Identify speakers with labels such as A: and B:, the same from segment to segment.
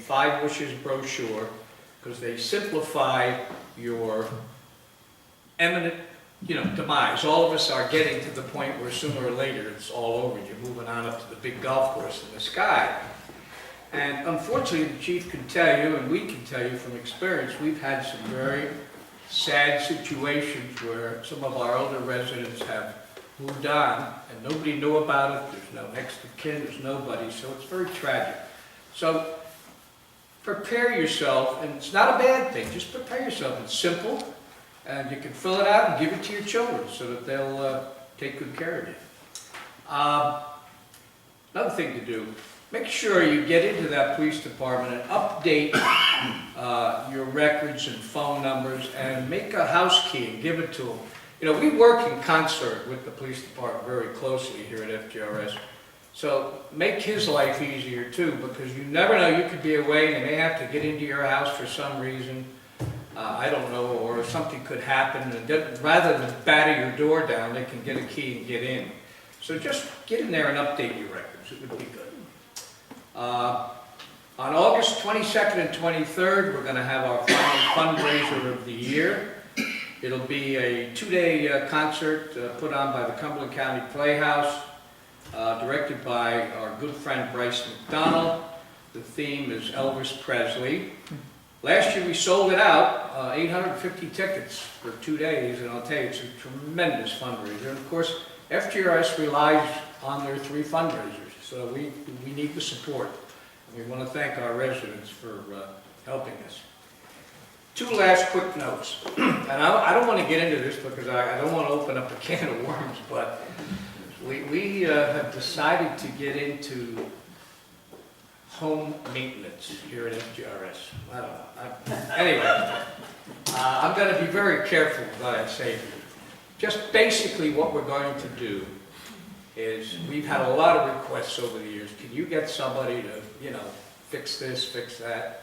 A: 5 wishes brochure, because they simplify your imminent, demise. All of us are getting to the point where sooner or later it's all over. You're moving on up to the big golf course in the sky. And unfortunately, the chief can tell you, and we can tell you from experience, we've had some very sad situations where some of our older residents have moved on, and nobody knew about it. There's no next of kin, there's nobody, so it's very tragic. So prepare yourself, and it's not a bad thing, just prepare yourself. It's simple, and you can fill it out and give it to your children so that they'll take good care of you. Another thing to do, make sure you get into that police department and update your records and phone numbers, and make a house key and give it to them. We work in concert with the police department very closely here at FGRS. So make his life easier too, because you never know, you could be away and they may have to get into your house for some reason. I don't know, or something could happen, and then, rather than batter your door down, they can get a key and get in. So just get in there and update your records, it would be good. On August 22nd and 23rd, we're going to have our final fundraiser of the year. It'll be a 2-day concert put on by the Cumberland County Playhouse, directed by our good friend Bryce McDonald. The theme is Elvis Presley. Last year we sold it out, 850 tickets for 2 days, and I'll tell you, it's a tremendous fundraiser. And of course, FGRS relies on their 3 fundraisers, so we need the support. And we want to thank our residents for helping us. 2 last quick notes, and I don't want to get into this because I don't want to open up a can of worms, but we have decided to get into home maintenance here at FGRS. I don't know. Anyway, I'm going to be very careful with what I say here. Just basically what we're going to do is, we've had a lot of requests over the years. Can you get somebody to, fix this, fix that?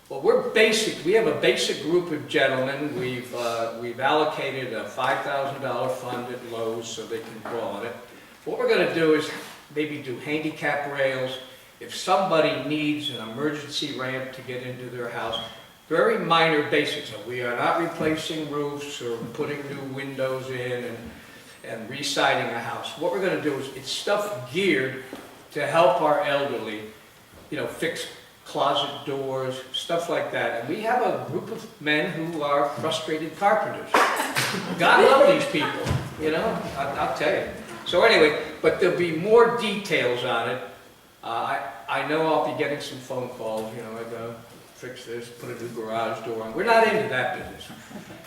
A: Well, we have a basic group of gentlemen. We've allocated a $5,000 fund at Lowe's so they can draw on it. What we're going to do is maybe do handicap rails. If somebody needs an emergency ramp to get into their house, very minor basics. We are not replacing roofs or putting new windows in and re-siding a house. What we're going to do is, it's stuff geared to help our elderly, fix closet doors, stuff like that. And we have a group of men who are frustrated carpenters. God love these people, I'll tell you. So anyway, but there'll be more details on it. I know I'll be getting some phone calls, I gotta fix this, put a new garage door in. We're not into that business.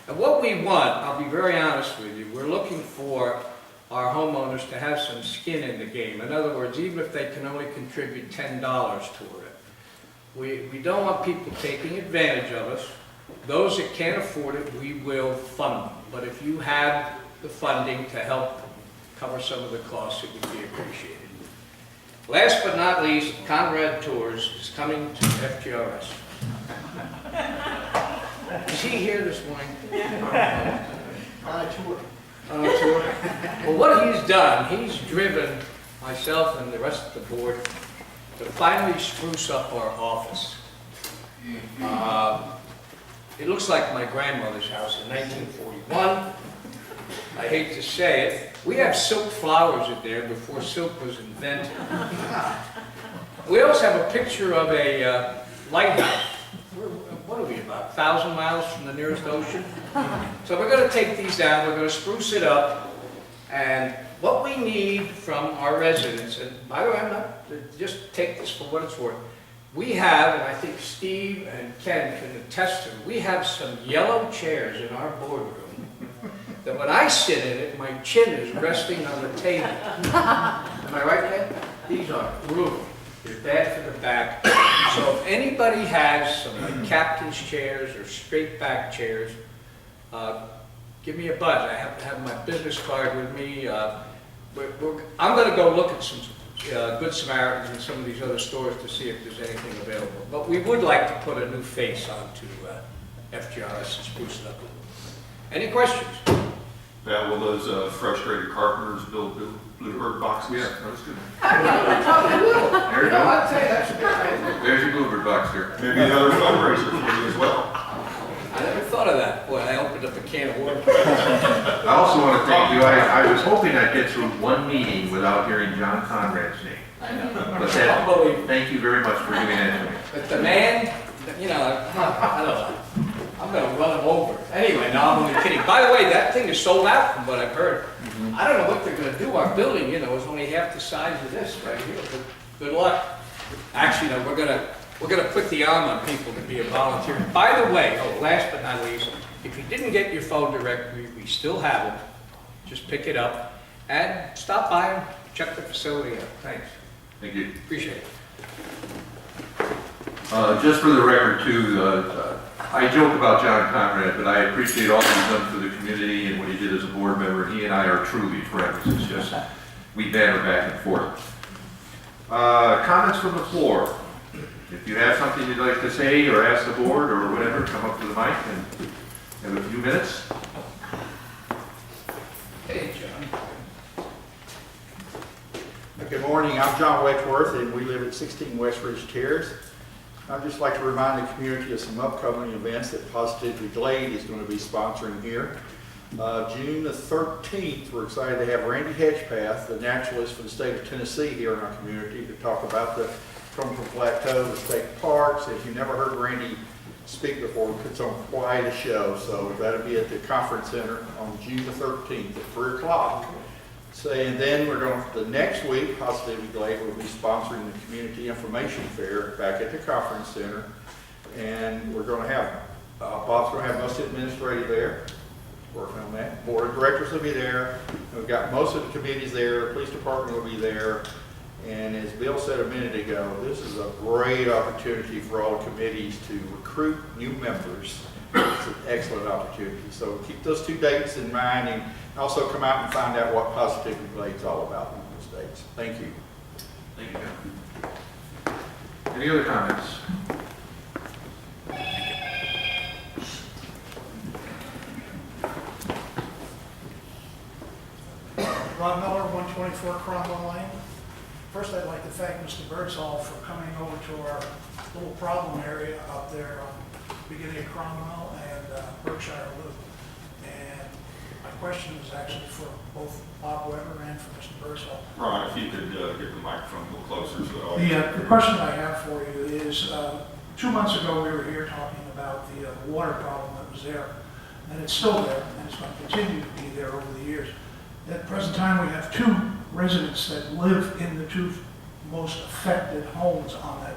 A: And what we want, I'll be very honest with you, we're looking for our homeowners to have some skin in the game. In other words, even if they can only contribute $10 toward it. We don't want people taking advantage of us. Those that can't afford it, we will fund them. But if you have the funding to help cover some of the costs, it would be appreciated. Last but not least, Conrad Tours is coming to FGRS. Is he here this morning?
B: On a tour.
A: On a tour? Well, what he's done, he's driven myself and the rest of the board to finally spruce up our office. It looks like my grandmother's house in 1941. I hate to say it. We have silk flowers in there before silk was invented. We also have a picture of a lighthouse. What are we, about 1,000 miles from the nearest ocean? So we're going to take these down, we're going to spruce it up, and what we need from our residents, and by the way, I'm not, just take this for what it's worth. We have, and I think Steve and Ken can attest to, we have some yellow chairs in our boardroom that when I sit in it, my chin is resting on the table. Am I right, Ken? These are brutal. They're bad for the back. So if anybody has some like captain's chairs or straight back chairs, give me a buzz. I have to have my business card with me. I'm going to go look at some Good Samaritans in some of these other stores to see if there's anything available. But we would like to put a new face onto FGRS and spruce it up. Any questions?
C: Yeah, well, those frustrated carpenters build Bluebird boxes.
D: Yeah, that was good.
B: I probably will.
D: There you
B: No,
D: go.
B: I'd say that's a good idea.
D: There's your Bluebird box there.
C: Maybe another fundraiser for you as well.
A: I never thought of that. Boy, I opened up a can of worms.
D: I also want to thank you. I was hoping I'd get through one meeting without hearing John Conrad's name.
A: I know.
D: But that,
A: Unbelievable.
D: thank you very much for doing that to me.
A: But the man, you know, I don't know. I'm gonna run him over. Anyway, no, I'm only kidding. By the way, that thing is sold out from what I've heard. I don't know what they're gonna do. Our building, you know, is only half the size of this right here, but good luck. Actually, no, we're gonna put the arm on people to be a volunteer. By the way, last but not least, if you didn't get your phone directory, we still have it. Just pick it up and stop by and check the facility out. Thanks.
D: Thank you.
A: Appreciate it.
D: Just for the record too, I joke about John Conrad, but I appreciate all he's done for the community and what he did as a board member. He and I are truly friends. It's just, we banter back and forth. Comments from the floor. If you have something you'd like to say or ask the board or whatever, come up to the mic and have a few minutes.
A: Hey, John.
B: Good morning, I'm John Wedgeworth, and we live at 16 West Ridge Terrace. I'd just like to remind the community of some upcoming events that Positively Glade is going to be sponsoring here. June the 13th, we're excited to have Randy Hedgepath, the naturalist for the state of Tennessee, here in our community to talk about the Trumbull Plateau, the state parks. If you've never heard Randy speak before, he puts on quite a show, so that'll be at the conference center on June the 13th at 3 o'clock. And then we're going to, the next week, Positively Glade will be sponsoring the Community Information Fair back at the conference center. And we're going to have, Bob's going to have most of the administrative there, working on that. Board of Directors will be there. We've got most of the committees there. The police department will be there. And as Bill said a minute ago, this is a great opportunity for all the committees to recruit new members. It's an excellent opportunity. So keep those two dates in mind and also come out and find out what Positively Glade's all about on those dates. Thank you.
D: Thank you, John. Any other comments?
E: Ron Miller, 124 Cromwell Lane. First, I'd like to thank Mr. Birdsall for coming over to our little problem area up there on the beginning of Cromwell and Berkshire Loop. And my question is actually for both Bob Weber and for Mr. Birdsall.
C: Ron, if you could get the microphone a little closer so that all.
E: The question I have for you is, 2 months ago we were here talking about the water problem that was there. And it's still there, and it's going to continue to be there over the years. At the present time, we have 2 residents that live in the 2 most affected homes on that.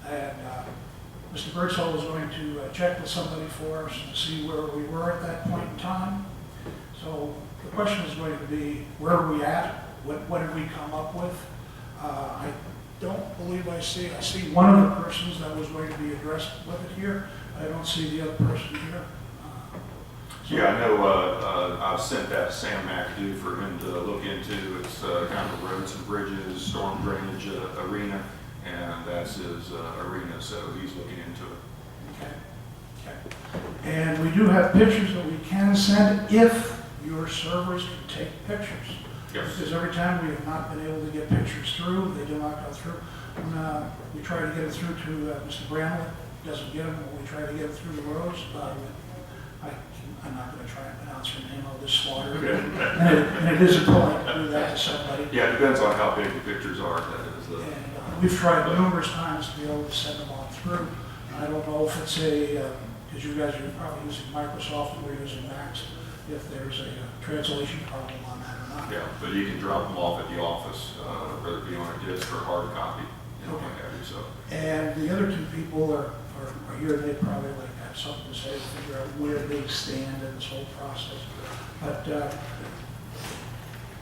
E: And Mr. Birdsall was going to check with somebody for us to see where we were at that point in time. So the question is going to be, where are we at? What did we come up with? I don't believe I see one of the persons that was going to be addressed with it here. I don't see the other person here.
C: Yeah, I know, I've sent that to Sam McAdoo for him to look into. It's kind of roads and bridges, storm drainage arena, and that's his arena, so he's looking into it.
E: Okay. And we do have pictures that we can send if your servers can take pictures.
C: Yes.
E: Because every time we have not been able to get pictures through, they do not go through. When we try to get it through to Mr. Bramlett, doesn't get them. When we try to get it through to Rose, I'm not going to try and pronounce her name, I'll just slaughter her. And it isn't polite to do that to somebody.
C: Yeah, it depends on how big the pictures are, that is.
E: And we've tried numerous times to be able to send them on through. I don't know if it's because you guys are probably using Microsoft and we're using Macs, if there's a translation problem on that or not.
C: Yeah, but you can drop them off at the office, whether it be on a disk or hard copy, you know,
E: Okay.
C: what have you, so.
E: And the other 2 people are here, they probably like have something to say, to figure out where they stand in this whole process. But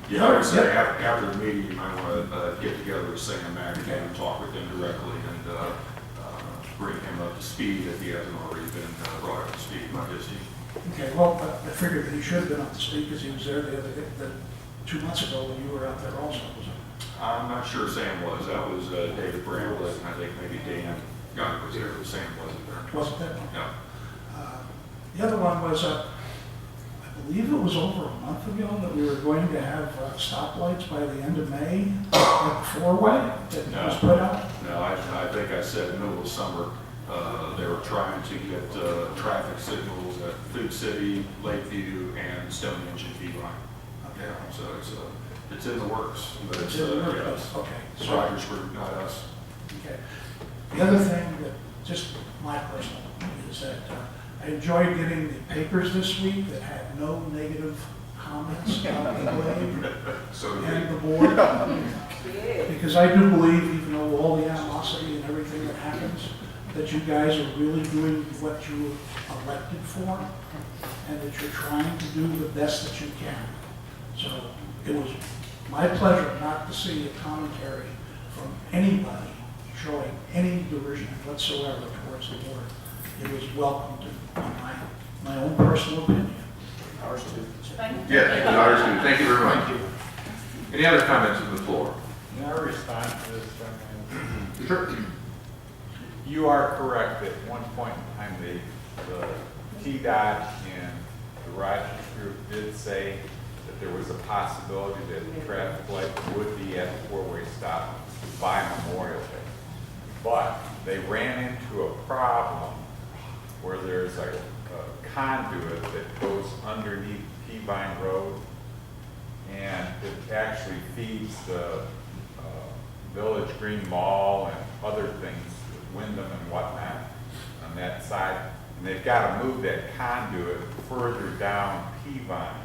C: Yeah, I would say after the meeting, you might want to get together with Sam McAdoo and talk with him directly and bring him up to speed if he hasn't already been brought up to speed by his team.
E: okay, well, I figured that he should have been up to speed because he was there the 2 months ago when you were out there also, was it?
C: I'm not sure Sam was. That was David Bramlett, and I think maybe Dan Guy was there, but Sam wasn't there.
E: Wasn't that one?
C: No.
E: The other one was, I believe it was over a month ago that we were going to have stoplights by the end of May, like four-way that
C: No.
E: was put out.
C: No, I think I said middle of summer, they were trying to get traffic signals at Food City, Lakeview, and Stonehenge and Beeline. Yeah, so it's in the works, but it's, yes,
E: Okay. So,
C: Rogers Group, not us.
E: okay. The other thing that, just my personal, is that I enjoyed getting the papers this week that had no negative comments about the blade
C: So
E: and the board. Because I do believe, even though all the animosity and everything that happens, that you guys are really doing what you were elected for, and that you're trying to do the best that you can. So it was my pleasure not to see a commentary from anybody showing any derision whatsoever towards the board. It was welcomed in my own personal opinion.
B: Ours too.
D: Yes, ours too. Thank you very much. Any other comments from the floor?
F: May I respond to this, gentleman?
D: Sure.
F: You are correct that at one point in time, the TDOT and the Rogers Group did say that there was a possibility that the traffic light would be at the four-way stop by Memorial Day. But they ran into a problem where there's a conduit that goes underneath Peavine Road, and it actually feeds the Village Green Mall and other things, Wyndham and whatnot, on that side. And they've got to move that conduit further down Peavine,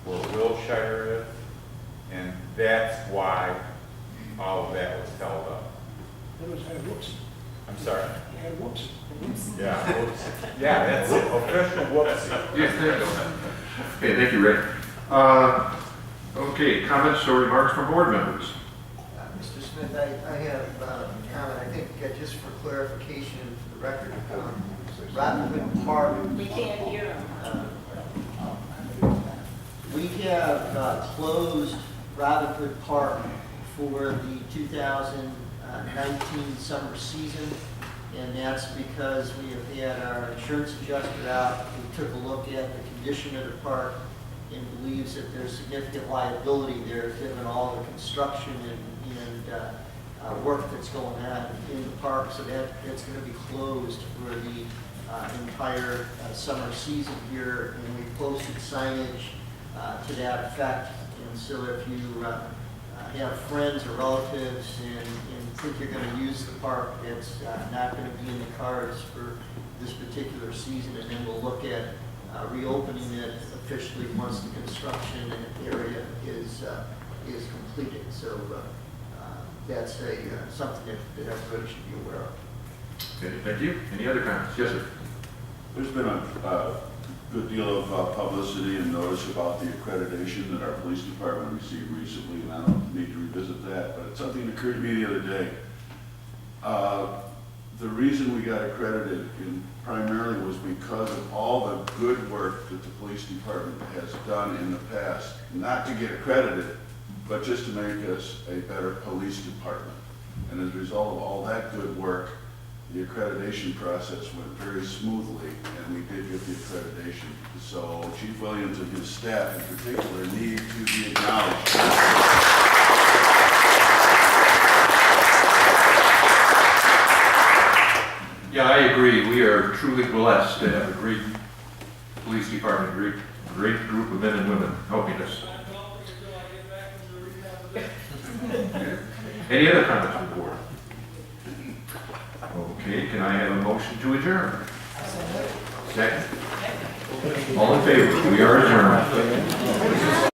F: where Wilshire is, and that's why all of that was held up.
E: It was, whoops,
F: I'm sorry.
E: whoops.
F: Yeah, whoops. Yeah, that's it, official whoopsie.
D: Yes, thank you. Okay, thank you, Rick. Okay, comments or remarks from board members?
G: Mr. Smith, I have a comment, I think, just for clarification for the record. Robinhood Park,
H: We can't hear him.
G: we have closed Robinhood Park for the 2019 summer season, and that's because we have had our insurance adjuster out. We took a look at the condition of the park and believes that there's significant liability there given all the construction and work that's going on in the park. So that's going to be closed for the entire summer season here, and we posted signage to that effect. And so if you have friends or relatives and think you're going to use the park, it's not going to be in the cards for this particular season, and then we'll look at reopening it officially once the construction area is completed. So that's something that everybody should be aware of.
D: Okay, thank you. Any other comments? Yes, sir.
I: There's been a good deal of publicity and notice about the accreditation that our police department received recently, and I don't need to revisit that, but something occurred to me the other day. The reason we got accredited primarily was because of all the good work that the police department has done in the past, not to get accredited, but just to make us a better police department. And as a result of all that good work, the accreditation process went very smoothly, and we did get the accreditation. So Chief Williams and his staff in particular need to be acknowledged.
D: Yeah, I agree. We are truly blessed to have a great police department, great group of men and women helping us. Any other comments from the board? Okay, can I have a motion to adjourn? Second. All in favor? We are adjourned.